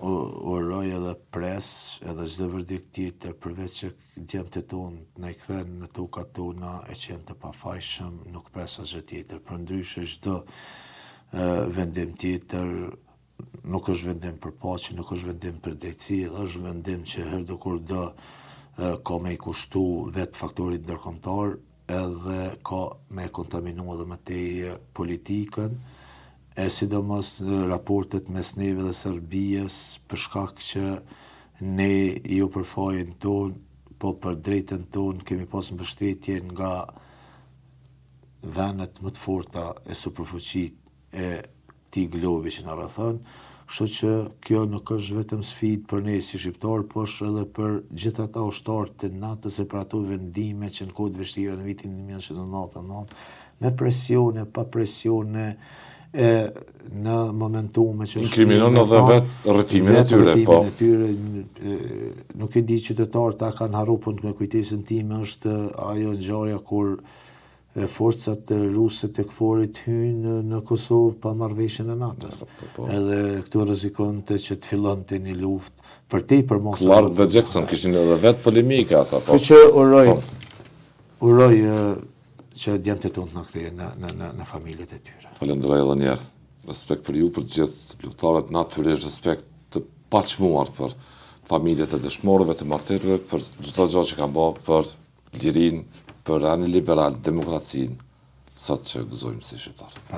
uroj edhe pres, edhe çdo verdikt tjetër, përveç që djemtë tonë na I kthen në tokat tona e qenë të pafajshëm, nuk pres asgjë tjetër. Përndryshe çdo vendim tjetër nuk është vendim për paqe, nuk është vendim për drejtësi, është vendim që herdo kur do ka me I kushtu vetë faktorit ndërkombëtar, edhe ka me kontaminu edhe më tej politikën, e sidomos në raportet mes neve dhe Serbijës, për shkak që ne jo për fajin ton, po për drejtën ton kemi pas mbështetje nga venet më të forta e superfuqit e këtij globi që na rrethon, kështu që kjo nuk është vetëm sfidë për ne si shqiptar, po është edhe për gjithë ata ushtarë të NATO-s e për ato vendime që në kohë të vështira në vitin 1999, me presione, pa presione, në momentume që inkriminon edhe vetë rrethimin e tyre, po. Nuk E di qytetarët ta kanë harru, po në kujtesën time është ajo ngjarja kur forcat ruse të KFOR-it hynë në Kosovë pa marrëveshjen e NATO-s. Edhe këtu rrezikonte që të fillonte një luftë për tepër mos. Clark dhe Jackson kishin edhe vetë polemika ata, po. Kështu që uroj që djemtë tonë të na kthejnë në familjet e tyre. Falenderoj edhe një herë. Respekt për ju, për gjithë lufttarët, natyrisht respekt të paçmuar për familjet e dëshmorëve të martirëve, për çdo gjë që kanë bërë për lirinë, për anë liberal, demokracinë, sot që gëzojmë si shqiptarë.